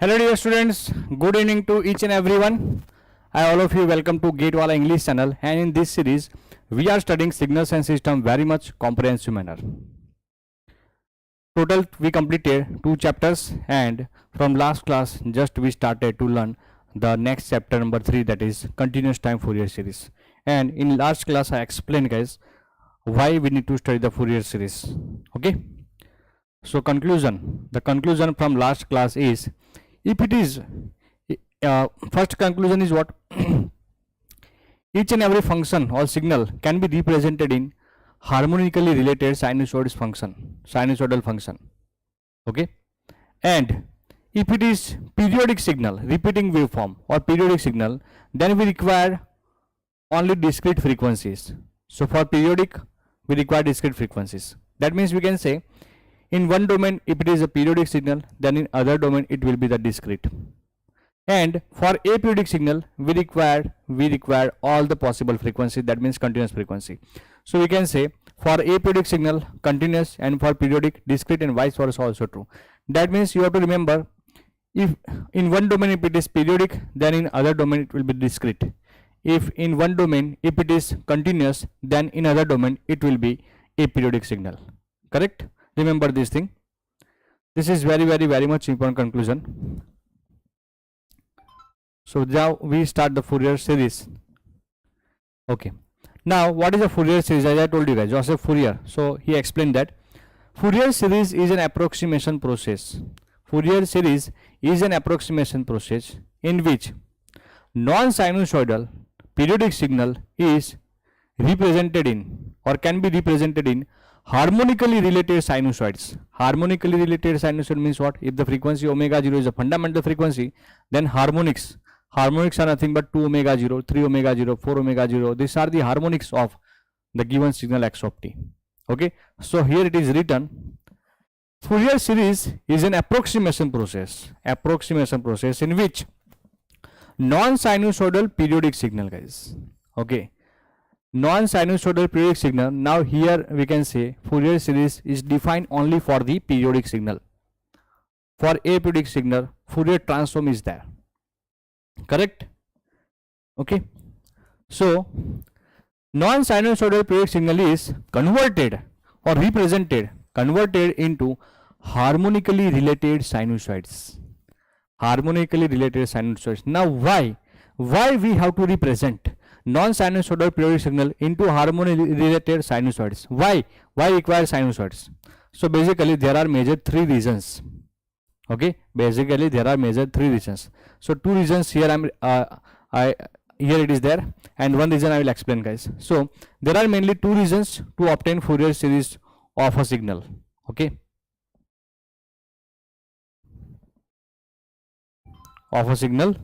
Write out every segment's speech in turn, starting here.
Hello dear students, good evening to each and everyone. All of you welcome to Wallah English channel, and in this series we are studying signals and system very much comprehensive manner. Total we completed 2 chapters, and from last class just we started to learn the next chapter number 3, that is Continuous Time Fourier Series. And in last class I explained guys why we need to study the Fourier series. Okay, so the conclusion from last class is, if it is first conclusion is what each and every function or signal can be represented in harmonically related sinusoidal function. Okay, and if it is periodic signal, repeating waveform or periodic signal, then we require only discrete frequencies. So for periodic we require discrete frequencies. That means we can say in one domain if it is a periodic signal, then in other domain it will be the discrete. And for aperiodic signal we require all the possible frequency, that means continuous frequency. So we can say for aperiodic signal continuous, and for periodic discrete, and vice versa also true. That means you have to remember, if in one domain if it is periodic, then in other domain it will be discrete. If in one domain if it is continuous, then in other domain it will be aperiodic signal. Correct? Remember this thing. This is very much important conclusion. So now we start the Fourier series. Okay, now what is a Fourier series? As I told you guys, Joseph Fourier, so he explained that Fourier series is an approximation process. Fourier series is an approximation process in which non-sinusoidal periodic signal is represented in, or can be represented in, harmonically related sinusoids. Harmonically related sinusoid means what? If the frequency omega 0 is a fundamental frequency, then harmonics are nothing but 2 omega 0, 3 omega 0, 4 omega 0. These are the harmonics of the given signal x of t. Okay, so here it is written, Fourier series is an approximation process in which non-sinusoidal periodic signal, guys. Okay, non-sinusoidal periodic signal. Now here we can say Fourier series is defined only for the periodic signal. For aperiodic signal, Fourier transform is there. Correct? Okay, so non-sinusoidal periodic signal is converted into harmonically related sinusoids. Now why we have to represent non-sinusoidal periodic signal into harmonically related sinusoids? Why require sinusoids? So basically there are major 3 reasons. Okay, basically there are major 3 reasons. So 2 reasons here here it is there, and 1 reason I will explain, guys. So there are mainly 2 reasons to obtain Fourier series of a signal. Okay, of a signal.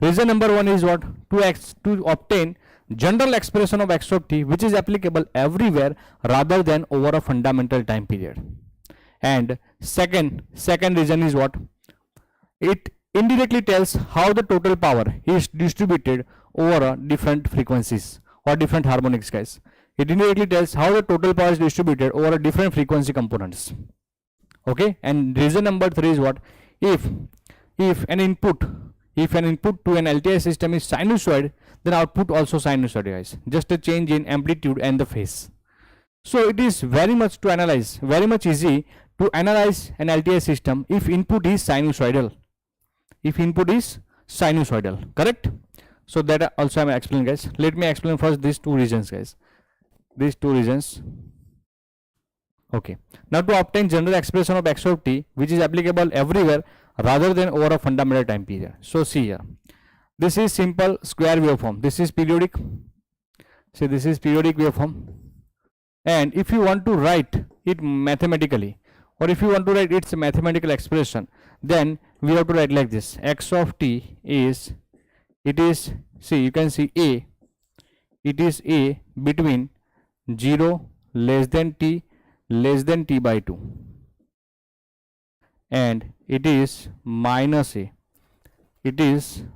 Reason number 1 is what? To obtain general expression of x of t which is applicable everywhere rather than over a fundamental time period. And second reason is what? It indirectly tells how the total power is distributed over different frequencies or different harmonics, guys. It indirectly tells how the total power is distributed over different frequency components. Okay, and reason number 3 is what? If an input to an LTI system is sinusoid, then output also sinusoid, guys. Just a change in amplitude and the phase. So it is very much easy to analyze an LTI system if input is sinusoidal. Correct? So that also I am explaining, guys. Let me explain first these 2 reasons, guys. These 2 reasons. Okay, now to obtain general expression of x of t which is applicable everywhere rather than over a fundamental time period. So see here, this is simple square waveform. This is periodic. See, this is periodic waveform. And if you want to write it mathematically, or if you want to write its mathematical expression, then we have to write like this. X of t is, see, you can see a, it is a between 0 less than t by 2, and it is minus a, between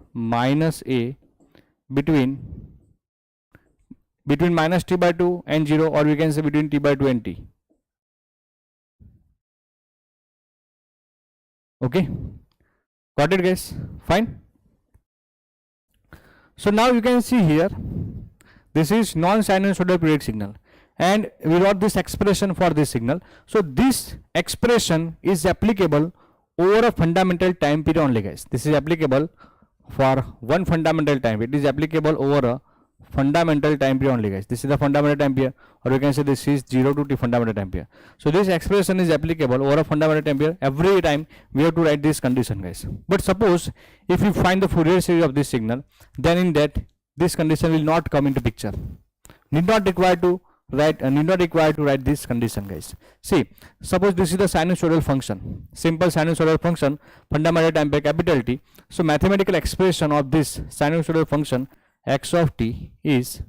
minus t by 2 and 0, or we can say between t by 2 and t. Okay, Got it, guys? Fine. So now you can see here, this is non-sinusoidal periodic signal, and we wrote this expression for this signal. So this expression is applicable over a fundamental time period only, guys. This is applicable for one fundamental time. It is applicable over a fundamental time period only, guys. This is the fundamental time period, or you can say this is 0 to t fundamental time period. So this expression is applicable over a fundamental time period. Every time we have to write this condition, guys. But suppose if you find the Fourier series of this signal, then in that this condition will not come into picture. Need not require to write this condition, guys. See, suppose this is the sinusoidal function, simple sinusoidal function, fundamental time period capital T. So mathematical expression of this sinusoidal function x of t is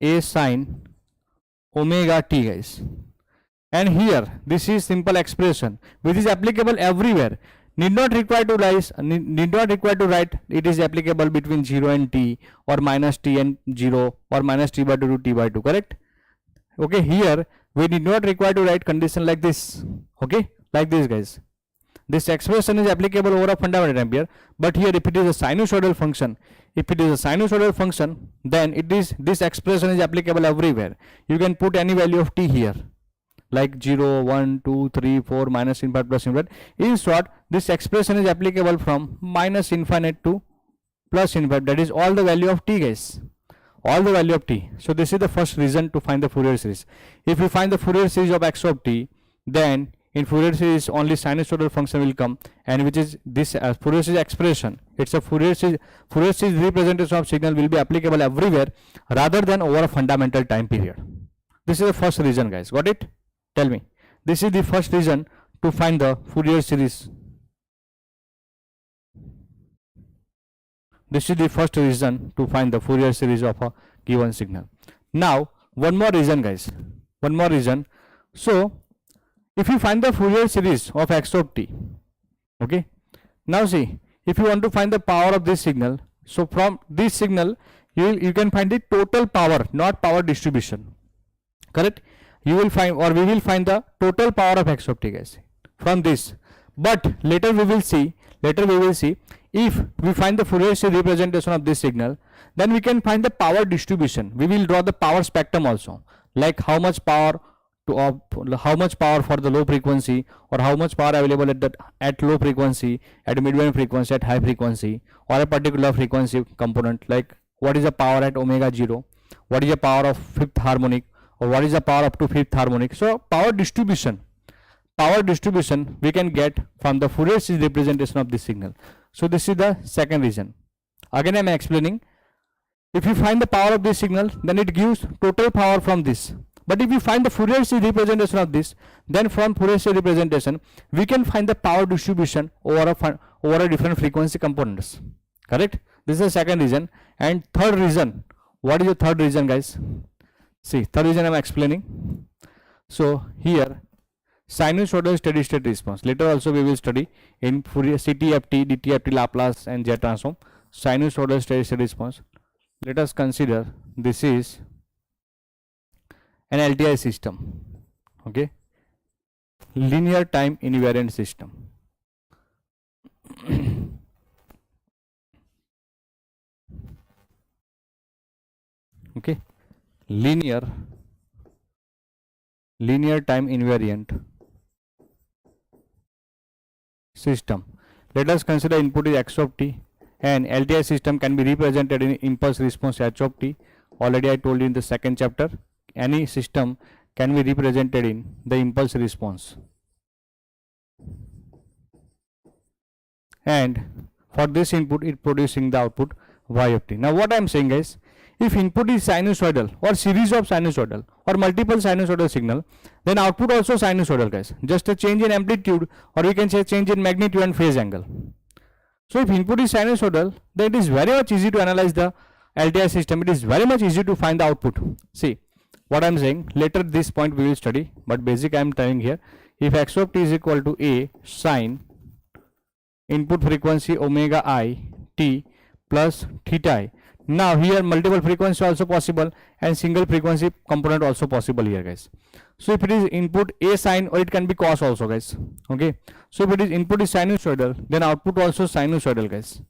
a sine omega t, guys. And here this is simple expression which is applicable everywhere. Need not require to write it is applicable between 0 and t, or minus t and 0, or minus t by 2 to t by 2, correct? Okay, here we need not require to write condition like this. Okay, like this, guys. This expression is applicable over a fundamental time period, but here if it is a sinusoidal function, then this expression is applicable everywhere. You can put any value of t here, like 0, 1, 2, 3, 4, minus infinite, plus infinite. In short, this expression is applicable from minus infinite to plus infinite. That is all the value of t, guys. All the value of t. So this is the first reason to find the Fourier series. If you find the Fourier series of x of t, then in Fourier series only sinusoidal function will come, and which is this Fourier series expression. It's a Fourier series representation of signal will be applicable everywhere rather than over a fundamental time period. This is the first reason, guys. Got it? Tell me. This is the first reason to find the Fourier series. This is the first reason to find the Fourier series of a given signal. Now, one more reason, guys. One more reason. So, if you find the Fourier series of x of t, okay. Now see, if you want to find the power of this signal, so from this signal, you can find the total power, not power distribution. Correct? You will find, or we will find the total power of x of t, guys, from this. But later we will see if we find the Fourier series representation of this signal, then we can find the power distribution. We will draw the power spectrum also, like how much power for the low frequency, or how much power available at low frequency, at mid-band frequency, at high frequency, or a particular frequency component, like what is the power at omega 0, what is the power of fifth harmonic, or what is the power up to fifth harmonic. So power distribution we can get from the Fourier series representation of this signal. So this is the second reason. Again I am explaining. If you find the power of this signal, then it gives total power from this. But if you find the Fourier series representation of this, then from Fourier series representation we can find the power distribution over a different frequency components. Correct? This is the second reason. And third reason, what is the third reason, guys? See, third reason I am explaining. So here, sinusoidal steady state response. Later also we will study in Fourier CTFT, DTFT, Laplace and Z transform. Sinusoidal steady state response. Let us consider this is an LTI system. Okay, linear time invariant system. Okay, linear time invariant system. Let us consider input is x of t, and LTI system can be represented in impulse response h of t. Already I told you in the second chapter, any system can be represented in the impulse response, and for this input it producing the output y of t. Now what I am saying is, if input is sinusoidal or series of sinusoidal or multiple sinusoidal signal, then output also sinusoidal, guys. Just a change in amplitude, or we can say change in magnitude and phase angle. So if input is sinusoidal, then it is very much easy to analyze the LTI system. It is very much easy to find the output. See what I am saying. Later this point we will study, but basic I am telling here. If x of t is equal to a sine input frequency omega I t plus theta I. Now here multiple frequency also possible and single frequency component also possible here, guys. So if it is input a sine, or it can be cos also, guys. Okay, so if it is input is sinusoidal, then output also sinusoidal, guys.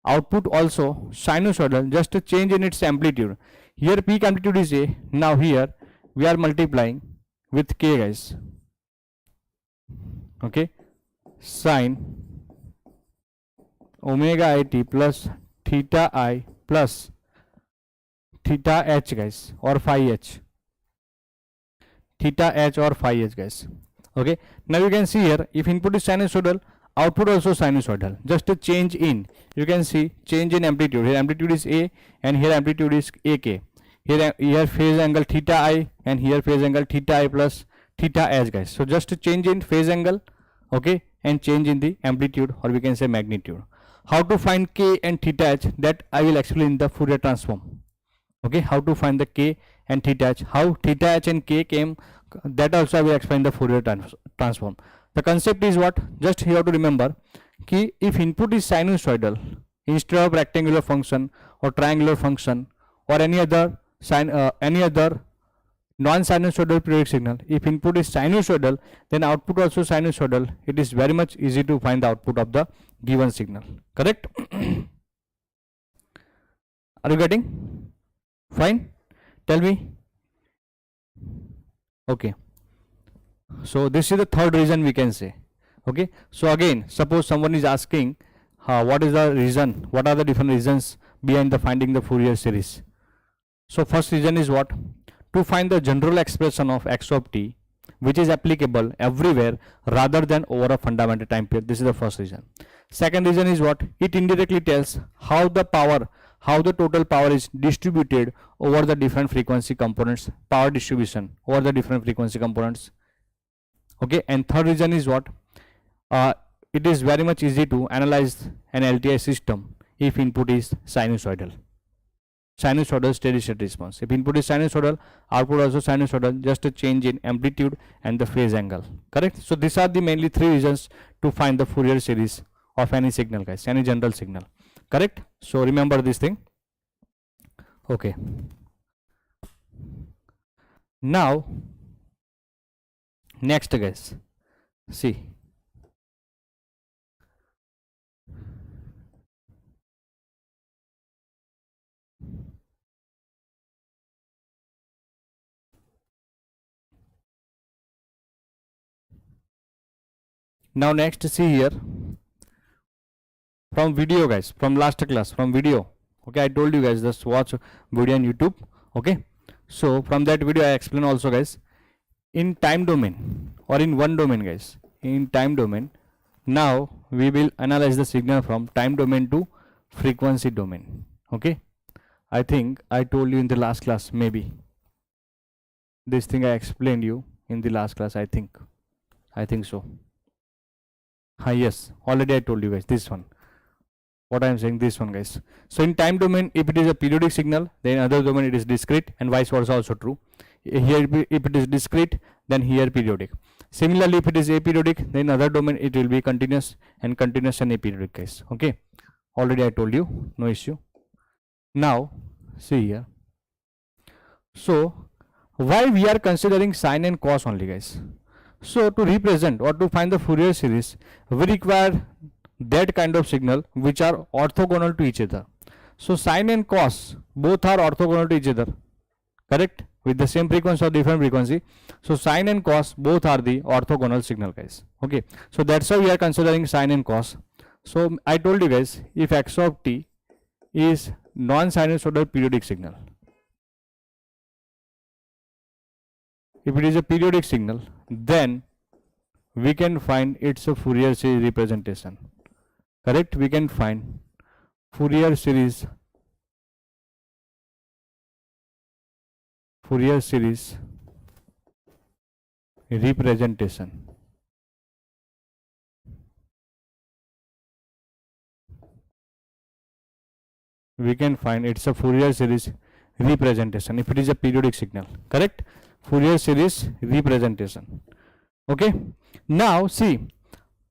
Output also sinusoidal, just a change in its amplitude. Here peak amplitude is a, now here we are multiplying with k, guys. Okay, sine omega it plus theta I plus theta h, guys, or phi h, theta h or phi h, guys. Okay, now you can see here, if input is sinusoidal, output also sinusoidal, just a change in, you can see change in amplitude. Here amplitude is a and here amplitude is ak. Here phase angle theta I and here phase angle theta I plus theta h, guys. So just a change in phase angle, okay, and change in the amplitude, or we can say magnitude. How to find k and theta h, that I will explain in the Fourier transform. Okay, how to find the k and theta h, how theta h and k came, that also I will explain the Fourier transform. The concept is what? Just you have to remember कि if input is sinusoidal, instead of rectangular function or triangular function or any other non-sinusoidal periodic signal, if input is sinusoidal, then output also sinusoidal. It is very much easy to find the output of the given signal. Correct? Are you getting? Fine? Tell me. Okay. So this is the third reason we can say. Okay. So again, suppose someone is asking, what is the reason? What are the different reasons behind the finding the Fourier series? So first reason is what? To find the general expression of x of t, which is applicable everywhere rather than over a fundamental time period. This is the first reason. Second reason is what? It indirectly tells how the total power is distributed over the different frequency components, power distribution over the different frequency components. Okay, and third reason is what? It is very much easy to analyze an LTI system if input is sinusoidal. Sinusoidal steady state response. If input is sinusoidal, output also sinusoidal, just a change in amplitude and the phase angle. Correct? So these are the mainly three reasons to find the Fourier series of any signal, guys, any general signal. Correct? So remember this thing. Okay. Now, next, guys, see. Now next, see here from video, guys, from last class, from video. Okay, I told you guys just watch video on YouTube. Okay, so from that video I explain also, guys, in time domain or in one domain, guys, in time domain. Now we will analyze the signal from time domain to frequency domain. Okay, I think I told you in the last class, maybe this thing I explained you in the last class. I think so. Yes, already I told you guys this one. What I am saying, this one, guys. So in time domain, if it is a periodic signal, then in other domain it is discrete, and vice versa also true. Here if it is discrete, then here periodic. Similarly, if it is aperiodic, then in other domain it will be continuous and aperiodic, guys. Okay, already I told you, no issue. Now see here. So why we are considering sine and cos only, guys? So to represent or to find the Fourier series, we require that kind of signal which are orthogonal to each other. So sine and cos both are orthogonal to each other, correct, with the same frequency or different frequency. So sine and cos both are the orthogonal signal, guys. Okay, so that's why we are considering sine and cos. So I told you guys, if x of t is non-sinusoidal periodic signal, if it is a periodic signal, then we can find its a Fourier series representation. Correct? We can find Fourier series representation. We can find it's a Fourier series representation if it is a periodic signal. Correct? Fourier series representation. Okay, now see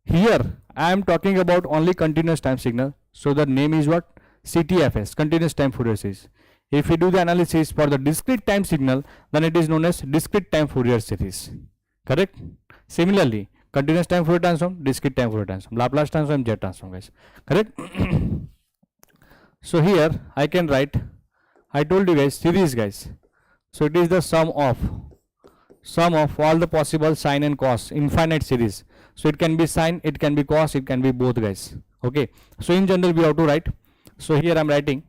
here I am talking about only continuous time signal, so the name is what? CTFS, continuous time Fourier series. If we do the analysis for the discrete time signal, then it is known as discrete time Fourier series. Correct? Similarly, continuous time Fourier transform, discrete time Fourier transform, Laplace transform, Z transform, guys. Correct? So here I can write, I told you guys, series, guys. So it is the sum of all the possible sine and cos, infinite series. So it can be sine, it can be cos, it can be both, guys. Okay. So in general we have to write. So here I am writing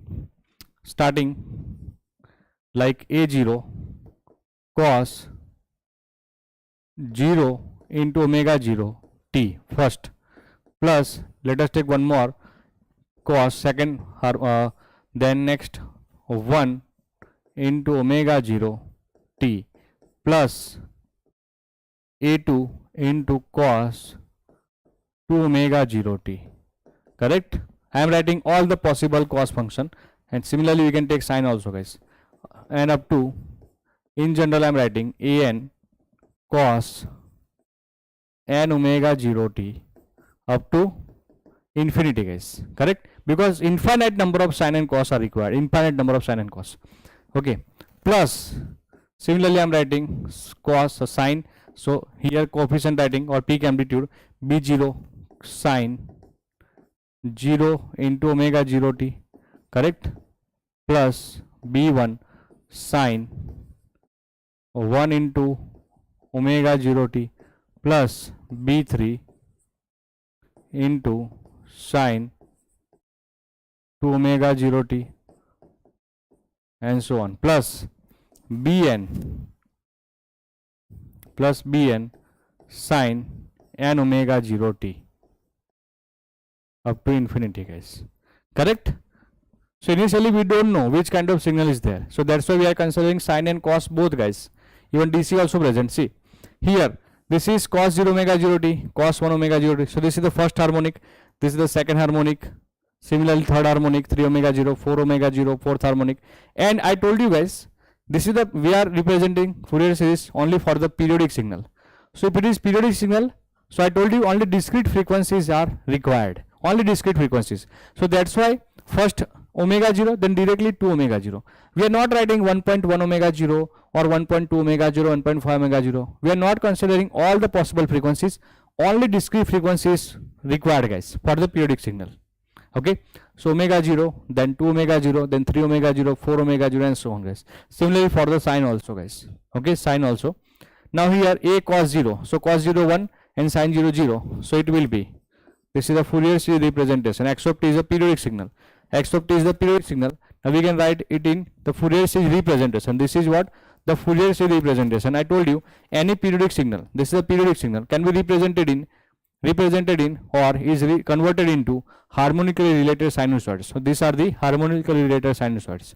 starting like A0 cos 0 into omega 0 t first, plus let us take one more cos second, then next 1 into omega 0 t plus A2 into cos 2 omega 0 t. Correct? I am writing all the possible cos function, and similarly we can take sine also, guys, and up to, in general I am writing an cos n omega 0 t up to infinity, guys. Correct? Because infinite number of sine and cos are required, infinite number of sine and cos. Okay. Plus similarly I am writing cos sine, so here coefficient writing or peak amplitude b0 sine 0 into omega 0 t. Correct? Plus b1 sine 1 into omega 0 t plus b3 into sine 2 omega 0 t, and so on, plus bn sine n omega 0 t up to infinity, guys. Correct? So initially we don't know which kind of signal is there, so that's why we are considering sine and cos both, guys. Even DC also present. See here, this is cos 0 omega 0 t, cos 1 omega 0 t. So this is the first harmonic, this is the second harmonic, similarly third harmonic 3 omega 0, 4 omega 0, fourth harmonic. And I told you guys, this is the, we are representing Fourier series only for the periodic signal. So if it is periodic signal, so I told you only discrete frequencies are required, only discrete frequencies. So that's why first omega 0, then directly 2 omega 0. We are not writing 1.1 omega 0 or 1.2 omega 0, 1.5 omega 0. We are not considering all the possible frequencies, only discrete frequencies required, guys, for the periodic signal. Okay. So omega 0, then 2 omega 0, then 3 omega 0, 4 omega 0, and so on, guys. Similarly for the sine also, guys. Okay, sine also. Now here a cos 0, so cos 0 1 and sine 0 0. So it will be, this is the Fourier series representation. X of t is a periodic signal. X of t is the periodic signal. Now we can write it in the Fourier series representation. This is what the Fourier series representation. I told you any periodic signal, this is a periodic signal, can be represented in or is converted into harmonically related sinusoids. So these are the harmonically related sinusoids.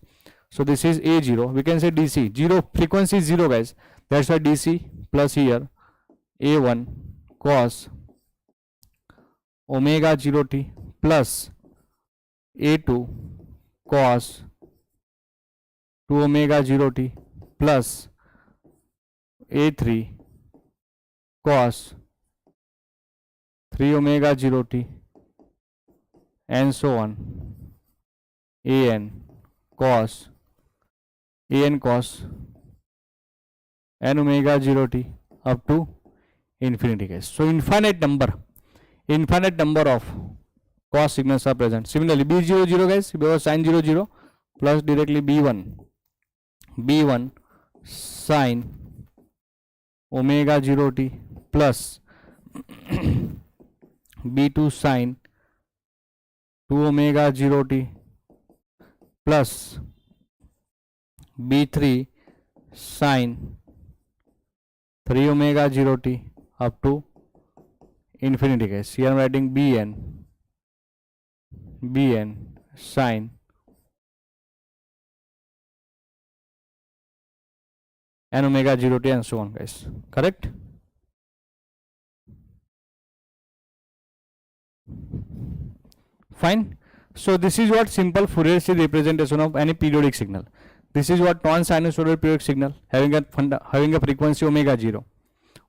So this is A0, we can say DC, 0 frequency is 0, guys, that's why DC, plus here A1 cos omega 0 t plus A2 cos 2 omega 0 t plus A3 cos 3 omega 0 t, and so on, an cos n omega 0 t up to infinity, guys. So infinite number of cos signals are present. Similarly b0 0, guys, because sine 0 0 plus directly b1 sine omega 0 t plus b2 sine 2 omega 0 t plus b3 sine 3 omega 0 t up to infinity, guys. Here I am writing bn sine n omega 0 t, and so on, guys. Correct? Fine. So this is what simple Fourier series representation of any periodic signal. This is what non-sinusoidal periodic signal having a frequency omega 0.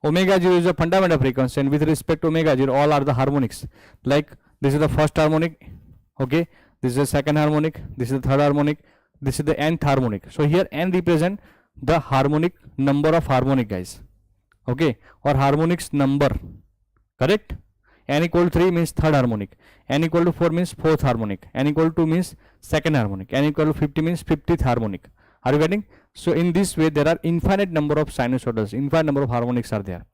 Omega 0 is a fundamental frequency, and with respect to omega 0 all are the harmonics. Like this is the first harmonic, okay, this is the second harmonic, this is the third harmonic, this is the nth harmonic. So here n represent the harmonic number of harmonic, guys. Okay, or harmonics number, correct? N equal to 3 means third harmonic, n equal to 4 means fourth harmonic, n equal to 2 means second harmonic, n equal to 50 means 50th harmonic. Are you getting? So in this way there are infinite number of sinusoids, infinite number of harmonics are there,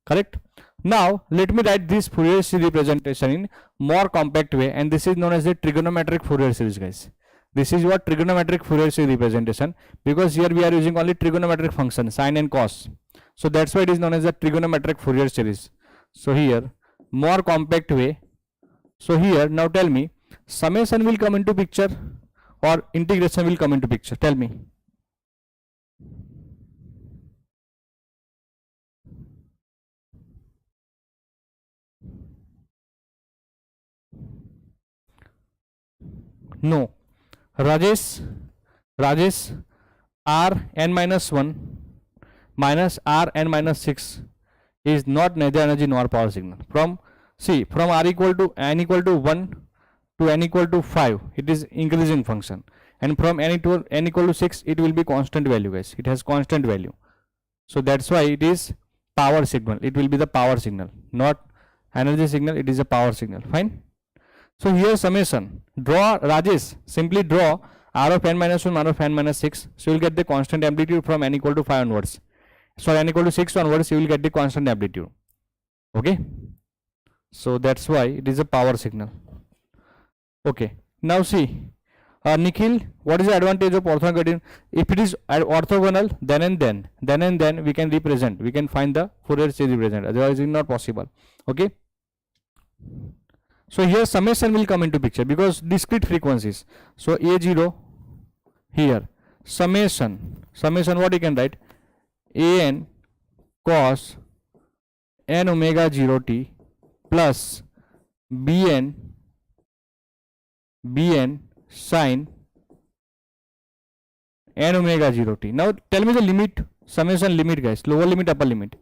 correct? Now let me write this Fourier series representation in more compact way, and this is known as the trigonometric Fourier series, guys. This is what trigonometric Fourier series representation, because here we are using only trigonometric function sine and cos. So that's why it is known as the trigonometric Fourier series. So here more compact way. So here now tell me, summation will come into picture or integration will come into picture? Tell me. No. Rajesh, r n minus 1 minus r n minus 6 is not neither energy nor power signal. From r equal to n equal to 1 to n equal to 5, it is increasing function, and from n equal to 6 it will be constant value, guys. It has constant value, so that's why it is power signal. It will be the power signal, not energy signal. It is a power signal. Fine. So here summation, draw, Rajesh, simply draw r of n minus 1, r of n minus 6. So you will get the constant amplitude from n equal to 5 onwards. So n equal to 6 onwards you will get the constant amplitude. Okay, so that's why it is a power signal. Okay, now see, Nikhil, what is the advantage of orthogonal? If it is orthogonal, then and then we can represent, we can find the Fourier series represent, otherwise it is not possible. Okay, so here summation will come into picture because discrete frequencies. So A0 here, summation what you can write, an cos n omega 0 t plus bn sin n omega 0 t. Now tell me the limit, summation limit, guys, lower limit, upper limit.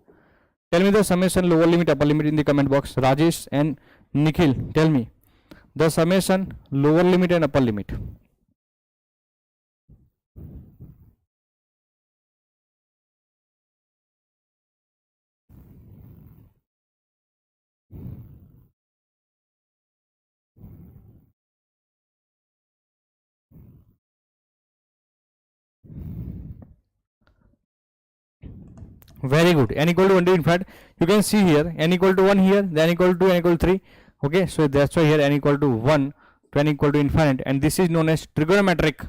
Tell me the summation lower limit, upper limit in the comment box. Rajesh and Nikhil, tell me the summation lower limit and upper limit. Very good. N equal to 1 to infinite. You can see here n equal to 1 here, then equal to n equal to 3. Okay, so that's why here n equal to 1 to n equal to infinite, and this is known as trigonometric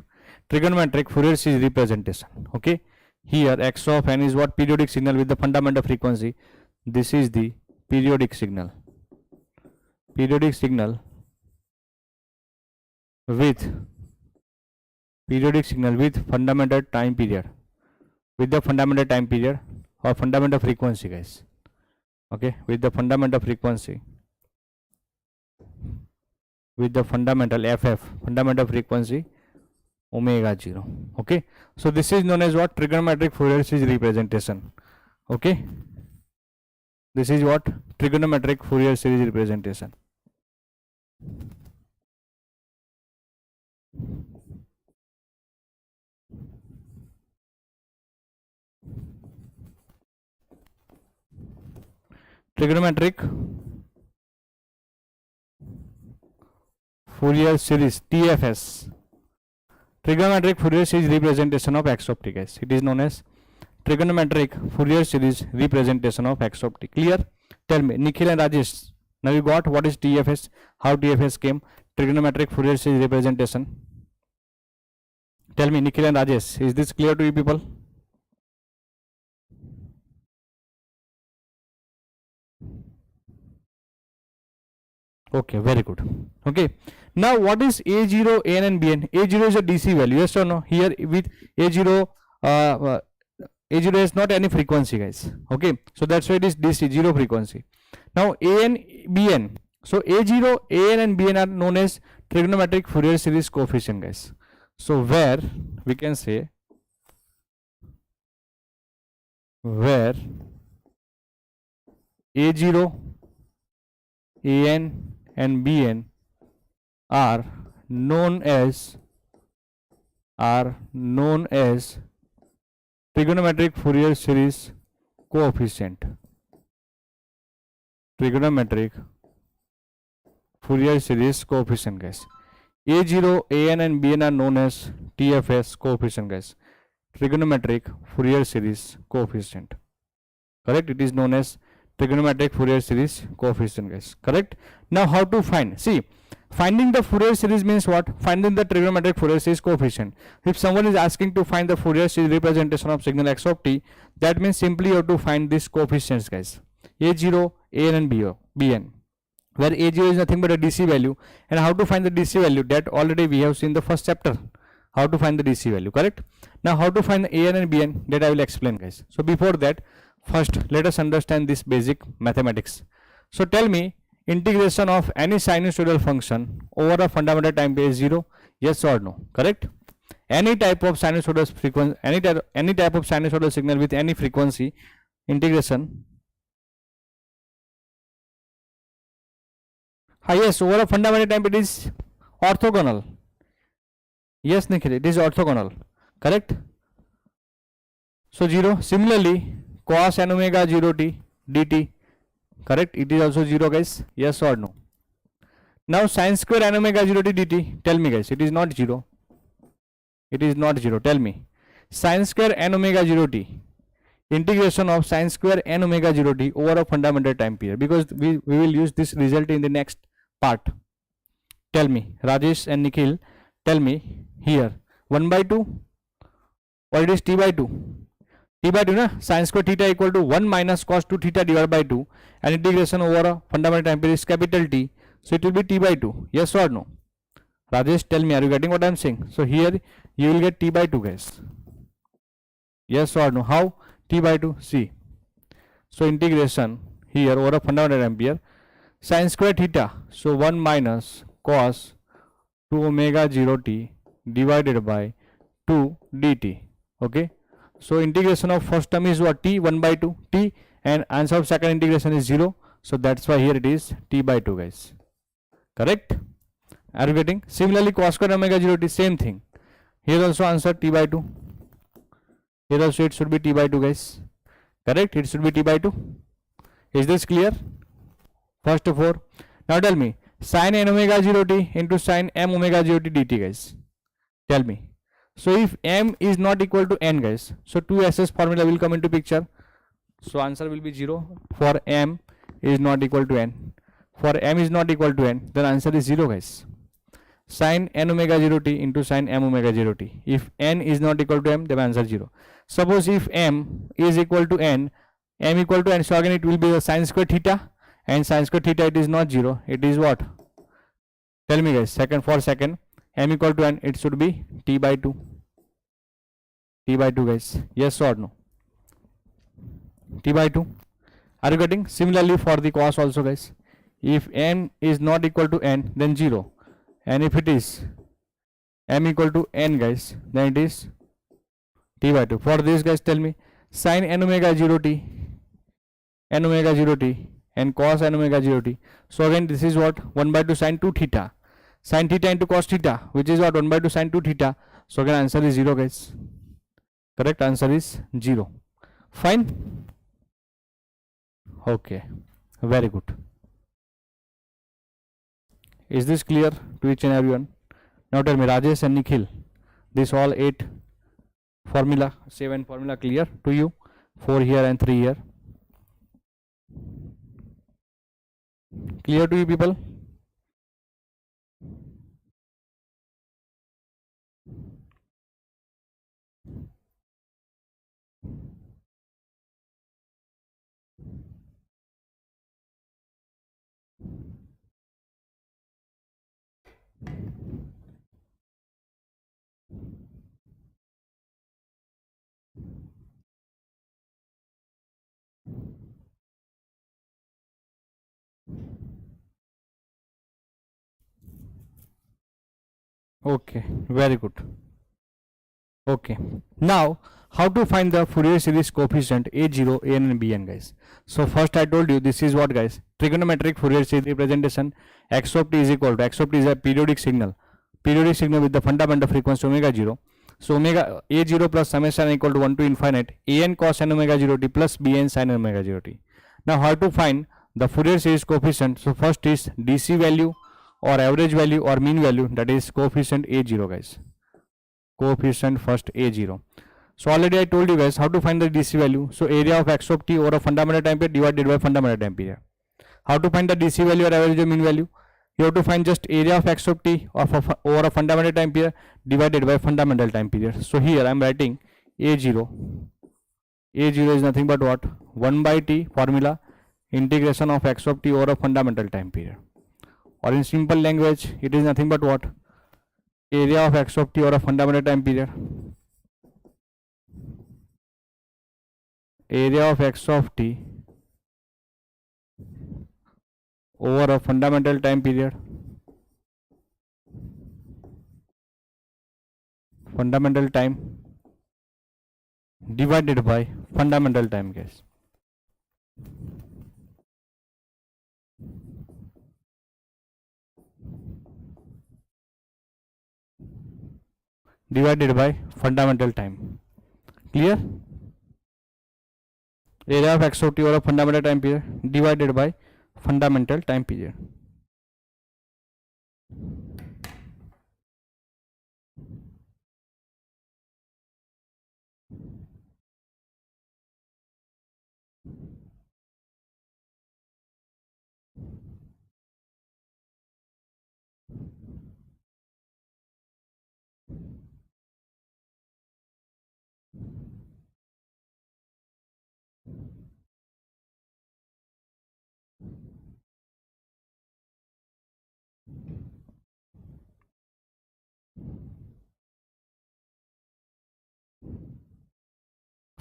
Fourier series representation. Okay, here x of n is what? Periodic signal with the fundamental frequency. This is the periodic signal with fundamental time period, with the fundamental time period or fundamental frequency, guys. Okay, with the fundamental frequency, with the fundamental ff, fundamental frequency omega 0. Okay, so this is known as what? Trigonometric Fourier series representation. Okay, this is what? Trigonometric Fourier series representation. Trigonometric Fourier series, TFS, trigonometric Fourier series representation of x of t, guys. It is known as trigonometric Fourier series representation of x of t. Clear? Tell me, Nikhil and Rajesh, now you got what is TFS, how TFS came, trigonometric Fourier series representation. Tell me, Nikhil and Rajesh, is this clear to you people? Okay, very good. Okay, now what is A0, AN and BN? A0 is a DC value, yes or no? Here with A0, A0 has not any frequency, guys. Okay, so that's why it is DC, zero frequency. Now AN, BN. So A0, AN and BN are known as trigonometric Fourier series coefficient, guys. So where we can say, where A0, AN and BN are known as trigonometric Fourier series coefficient. Trigonometric Fourier series coefficient, guys. A0, AN and BN are known as TFS coefficient, guys. Trigonometric Fourier series coefficient. Correct? It is known as trigonometric Fourier series coefficient, guys. Correct? Now how to find? See, finding the Fourier series means what? Finding the trigonometric Fourier series coefficient. If someone is asking to find the Fourier series representation of signal x of t, that means simply you have to find these coefficients, guys. A0, AN and BN, where A0 is nothing but a DC value. And how to find the DC value? That already we have seen the first chapter. How to find the DC value, correct? Now how to find the AN and BN, that I will explain, guys. So before that, first let us understand this basic mathematics. So tell me, integration of any sinusoidal function over a fundamental time period is 0, yes or no? Correct? Any type of sinusoidal frequency, any type of sinusoidal signal with any frequency, integration. Yes, over a fundamental time period is orthogonal. Yes, Nikhil, it is orthogonal. Correct? So 0. Similarly, cos n omega 0 t dt. Correct? It is also 0, guys. Yes or no? Now sin square n omega 0 t dt. Tell me, guys. It is not 0. It is not 0. Tell me. Sin square n omega 0 t. Integration of sin square n omega 0 t over a fundamental time period. Because we will use this result in the next part. Tell me. Rajesh and Nikhil. Tell me. Here. 1 by 2. Or it is t by 2. T by 2 na, sin square theta equal to 1 minus cos 2 theta divided by 2, and integration over a fundamental time period is capital T, so it will be t by 2. Yes or no? Rajesh, tell me, are you getting what I am saying? So here you will get t by 2, guys. Yes or no? How? T by 2. See, so integration here over a fundamental time period, sin square theta, so 1 minus cos 2 omega 0 t divided by 2 dt. Okay, so integration of first term is what? T, 1 by 2 t, and answer of second integration is 0, so that's why here it is t by 2, guys. Correct? Are you getting? Similarly, cos square omega 0 t, same thing. Here also answer t by 2. Here also it should be t by 2, guys. Correct? It should be t by 2. Is this clear? First of all, now tell me, sin n omega 0 t into sin m omega 0 t dt, guys. Tell me. So if m is not equal to n, guys, so 2ss formula will come into picture. So answer will be 0 for m is not equal to n. For m is not equal to n, then answer is 0, guys. Sin n omega 0 t into sin m omega 0 t. If n is not equal to m, then answer 0. Suppose if m is equal to n, m equal to n, so again it will be the sin square theta, and sin square theta it is not 0, it is what? Tell me, guys, for second, m equal to n, it should be t by 2. T by 2, guys. Yes or no? T by 2. Are you getting? Similarly for the cos also, guys. If m is not equal to n, then 0. And if it is m equal to n, guys, then it is t by 2. For this, guys, tell me, sin n omega 0 t, n omega 0 t, and cos n omega 0 t. So again this is what? 1 by 2 sin 2 theta. Sin theta into cos theta, which is what? 1 by 2 sin 2 theta. So again answer is 0, guys. Correct? Answer is 0. Fine? Okay. Very good. Is this clear to each and everyone? Now tell me, Rajesh and Nikhil, this all 7 formula clear to you? 4 here and 3 here. Clear to you people? Okay, very good. Okay, now how to find the Fourier series coefficient A0, An and Bn, guys. So first I told you this is what, guys? Trigonometric Fourier series representation. X of t is equal to, x of t is a periodic signal. periodic signal with the fundamental frequency omega 0. So omega a0 plus summation equal to 1 to infinite an cos n omega 0 t plus bn sin omega 0 t. Now how to find the Fourier series coefficient? So first is DC value or average value or mean value, that is coefficient a0 guys. Coefficient first a0. So already I told you guys how to find the DC value. So area of x of t over a fundamental time period divided by fundamental time period. How to find the DC value or average or mean value? You have to find just area of x of t over a fundamental time period divided by fundamental time period. So here I am writing a0. A0 is nothing but what? 1 by t formula integration of x of t over a fundamental time period. Or in simple language, it is nothing but what? Area of x of t over a fundamental time period. Area of x of t over a fundamental time period. Fundamental time divided by fundamental time, guys. Divided by fundamental time. Clear? Area of x of t over a fundamental time period divided by fundamental time period.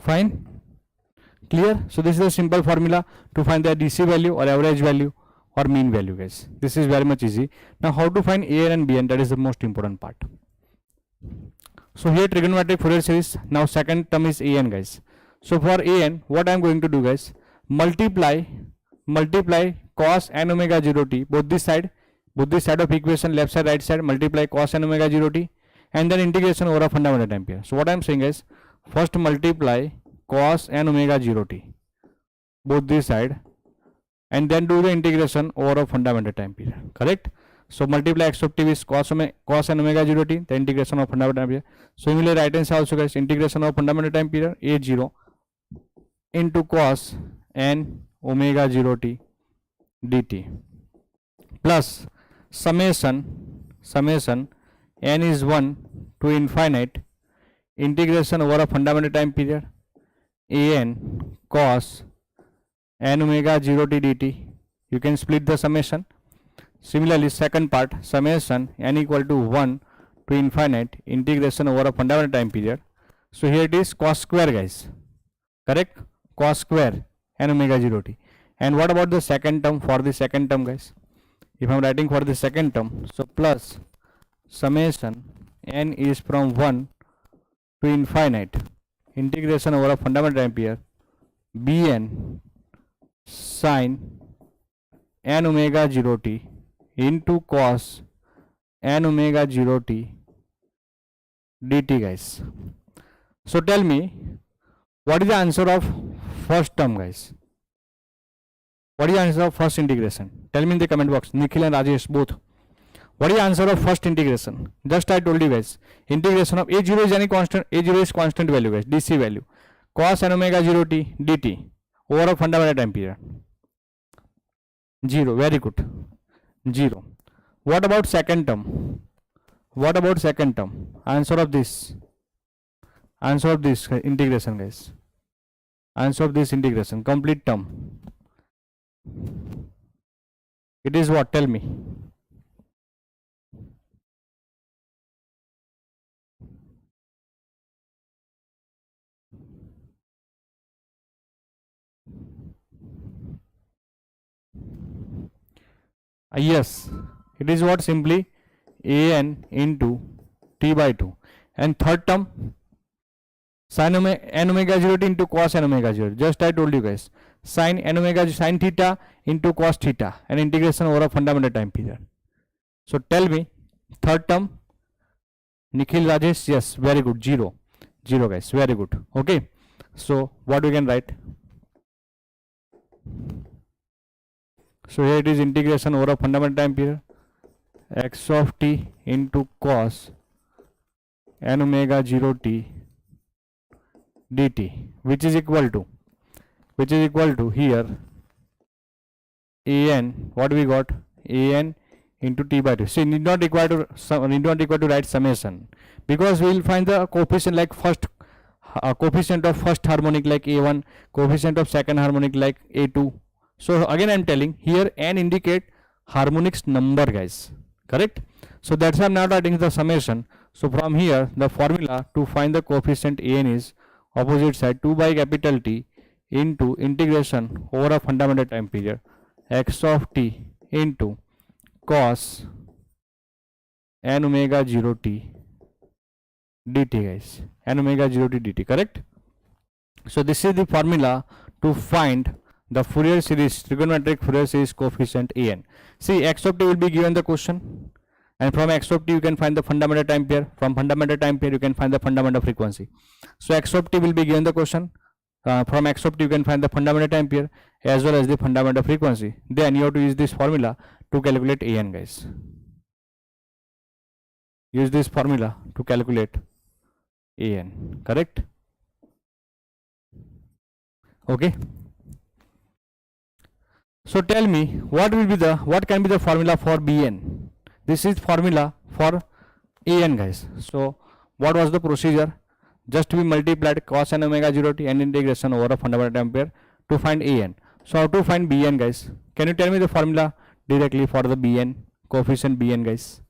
Fine? Clear? So this is a simple formula to find the DC value or average value or mean value, guys. This is very much easy. Now how to find AN and BN, that is the most important part. So here trigonometric Fourier series. Now second term is AN, guys. So for AN, what I am going to do, guys, multiply cos n omega 0 t, both this side of equation, left side right side, multiply cos n omega 0 t, and then integration over a fundamental time period. So what I am saying is, first multiply cos n omega 0 t, both this side, and then do the integration over a fundamental time period. Correct? So multiply x of t with cos n omega 0 t, the integration of fundamental time period. So similarly right hand side also, guys, integration of fundamental time period a0 into cos n omega 0 t dt plus summation n is 1 to infinite integration over a fundamental time period an cos n omega 0 t dt. You can split the summation. Similarly second part, summation n equal to 1 to infinite integration over a fundamental time period. So here it is cos square, guys. Correct? Cos square n omega 0 t. And what about the second term? For the second term, guys, if I am writing for the second term, so plus summation n is from 1 to infinite integration over a fundamental time period bn sin n omega 0 t into cos n omega 0 t dt, guys. So tell me, what is the answer of first term, guys? What is the answer of first integration? Tell me in the comment box, Nikhil and Rajesh both. What is the answer of first integration? Just I told you, guys, integration of a0 is any constant, a0 is constant value, guys, DC value, cos n omega 0 t dt over a fundamental time period. 0, very good, 0. What about second term? What about second term? Answer of this integration, guys. Answer of this integration, complete term. It is what? Tell me. Yes, it is what? Simply an into t by 2. And third term, sin n omega 0 t into cos n omega 0. Just I told you, guys, sin n omega sin theta into cos theta and integration over a fundamental time period. So tell me, third term, Nikhil, Rajesh, yes, very good. 0. 0 guys, very good. Okay. So what we can write? So here it is integration over a fundamental time period x of t into cos n omega 0 t dt, which is equal to here an, what we got, an into t by 2. See, need not require to write summation, because we will find the coefficient like first coefficient of first harmonic like a1, coefficient of second harmonic like a2. So again I am telling here n indicate harmonics number guys, correct? So that's why I am not writing the summation. So from here the formula to find the coefficient an is opposite side 2 by capital T into integration over a fundamental time period x of t into cos n omega 0 t dt guys, n omega 0 t dt, correct? So this is the formula to find the Fourier series, trigonometric Fourier series coefficient an. See, x of t will be given the question, and from x of t you can find the fundamental time pair, from fundamental time pair you can find the fundamental frequency. So x of t will be given the question, from x of t you can find the fundamental time pair as well as the fundamental frequency. Then you have to use this formula to calculate an guys. Use this formula to calculate an, correct? Okay. So tell me what can be the formula for bn? This is formula for an guys. So what was the procedure? Just we multiplied cos n omega 0 t and integration over a fundamental time pair to find an. So how to find bn guys? Can you tell me the formula directly for the bn, coefficient bn guys?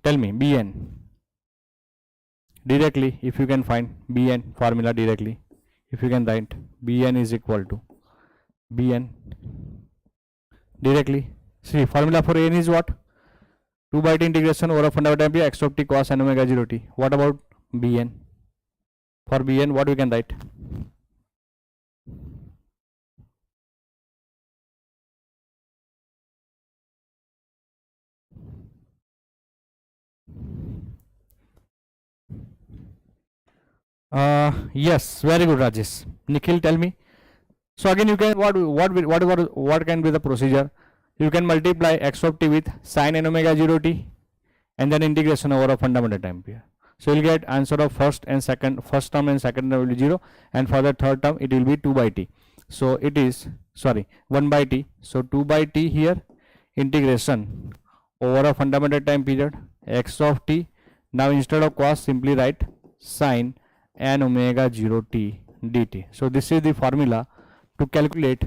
Tell me bn directly, if you can find bn formula directly, if you can write bn is equal to bn directly. See, formula for n is what? 2 by t integration over a fundamental time period x of t cos n omega 0 t. What about bn? For bn, what we can write? Yes, very good, Rajesh. Nikhil, tell me. So again, you can what can be the procedure? You can multiply x of t with sin n omega 0 t and then integration over a fundamental time period. So you'll get answer of first term and second term will be 0, and for the third term it will be 2 by t. So it is 1 by t. So 2 by t here, integration over a fundamental time period x of t. Now instead of cos, simply write sin n omega 0 t dt. So this is the formula to calculate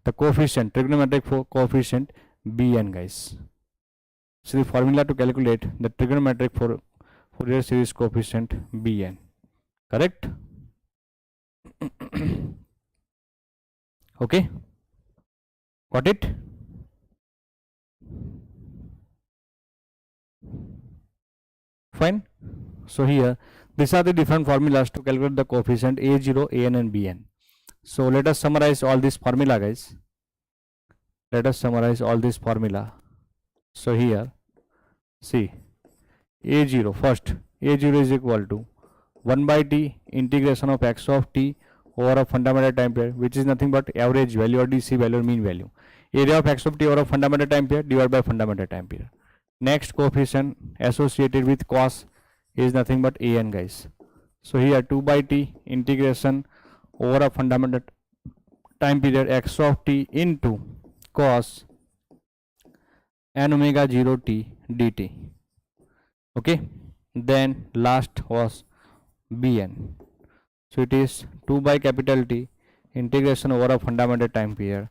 the coefficient, trigonometric coefficient bn guys. So the formula to calculate the trigonometric Fourier series coefficient bn, correct? Okay, got it? Fine. So here these are the different formulas to calculate the coefficient a0, an and bn. So let us summarize all this formula guys. Let us summarize all this formula. So here, see, a0 first, a0 is equal to 1 by t integration of x of t over a fundamental time period, which is nothing but average value or DC value or mean value. Area of x of t over a fundamental time period divided by fundamental time period. Next coefficient associated with cos is nothing but an guys. So here 2 by t integration over a fundamental time period x of t into cos n omega 0 t dt. Okay, then last was bn. So it is 2 by capital T integration over a fundamental time period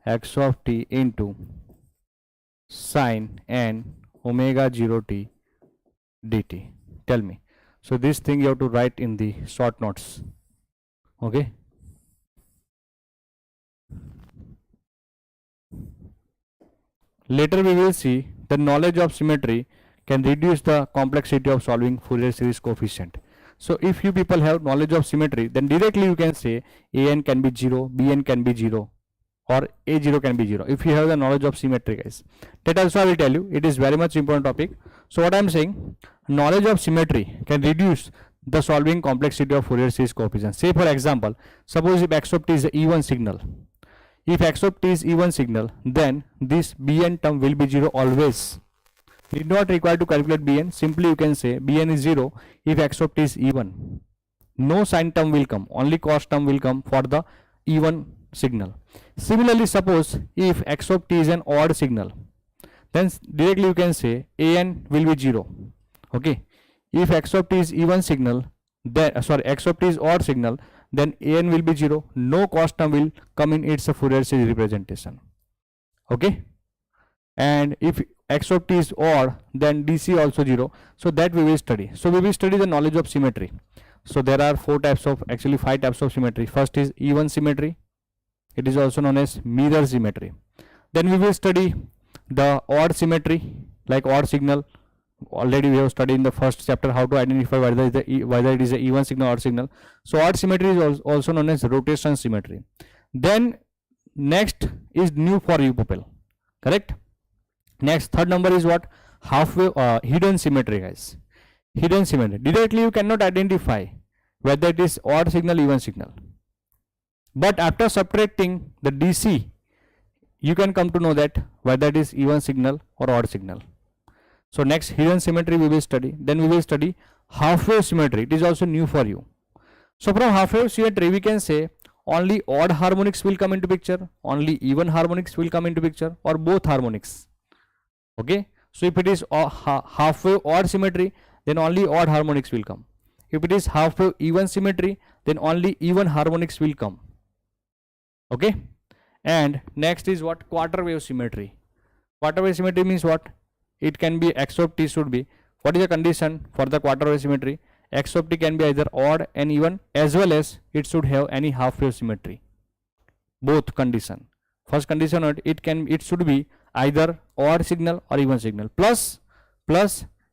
x of t into sin n omega 0 t dt. Tell me. So this thing you have to write in the short notes. Okay. Later we will see the knowledge of symmetry can reduce the complexity of solving Fourier series coefficient. So if you people have knowledge of symmetry, then directly you can say an can be 0, bn can be 0. or a0 can be 0 if you have the knowledge of symmetry, guys. That also I will tell you, it is very much important topic. So what I am saying, knowledge of symmetry can reduce the solving complexity of Fourier series coefficients. Say for example, suppose if x of t is a even signal, if x of t is even signal, then this bn term will be 0 always. Need not require to calculate bn, simply you can say bn is 0 if x of t is even. No sine term will come, only cos term will come for the even signal. Similarly, suppose if x of t is an odd signal, then directly you can say an will be 0. Okay, if x of t is even signal, then x of t is odd signal, then an will be 0. No cos term will come in its Fourier series representation. Okay, and if x of t is odd, then dc also 0. So that we will study. So we will study the knowledge of symmetry. So there are five types of symmetry. First is even symmetry. It is also known as mirror symmetry. Then we will study the odd symmetry, like odd signal. Already we have studied in the first chapter how to identify whether it is a even signal or odd signal. So odd symmetry is also known as rotation symmetry. Then next is new for you people, correct? Next, third number is what? Half-wave hidden symmetry, guys. Hidden symmetry. Directly you cannot identify whether it is odd signal, even signal. But after subtracting the DC, you can come to know that whether it is even signal or odd signal. So next, hidden symmetry we will study. Then we will study half-wave symmetry. It is also new for you. So from half-wave symmetry, we can say only odd harmonics will come into picture, only even harmonics will come into picture, or both harmonics. Okay, so if it is half-wave odd symmetry, then only odd harmonics will come. If it is half-wave even symmetry, then only even harmonics will come. Okay, and next is what? Quarter wave symmetry. Quarter wave symmetry means what? It can be x of t should be, what is the condition for the quarter wave symmetry? X of t can be either odd and even, as well as it should have any half-wave symmetry. Both condition. First condition, it should be either odd signal or even signal, plus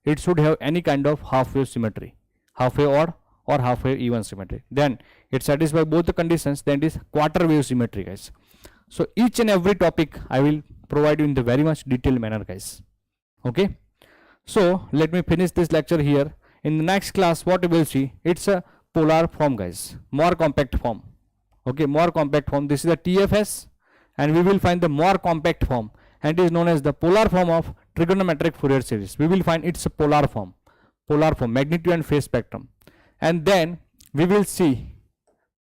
it should have any kind of half-wave symmetry, half-wave odd or half-wave even symmetry. Then it satisfies both the conditions, then it is quarter wave symmetry, guys. So each and every topic I will provide you in the very much detailed manner, guys. Okay, so let me finish this lecture here. In the next class, what we will see, it's a polar form, guys, more compact form. Okay, more compact form. This is the TFS, and we will find the more compact form, and it is known as the polar form of trigonometric Fourier series. We will find its polar form, magnitude and phase spectrum, and then we will see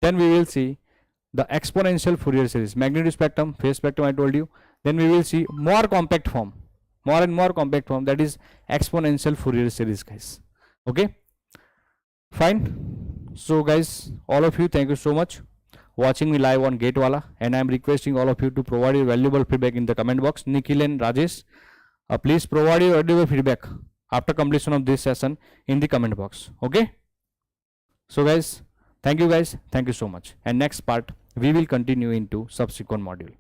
the exponential Fourier series, magnitude spectrum, phase spectrum I told you. Then we will see more compact form, more and more compact form, that is exponential Fourier series, guys. Okay, fine. So guys, all of you, thank you so much watching me live on Wallah, and I am requesting all of you to provide your valuable feedback in the comment box. Nikhil and Rajesh, please provide your valuable feedback after completion of this session in the comment box. Okay, so guys, thank you guys, thank you so much, and next part we will continue into subsequent module.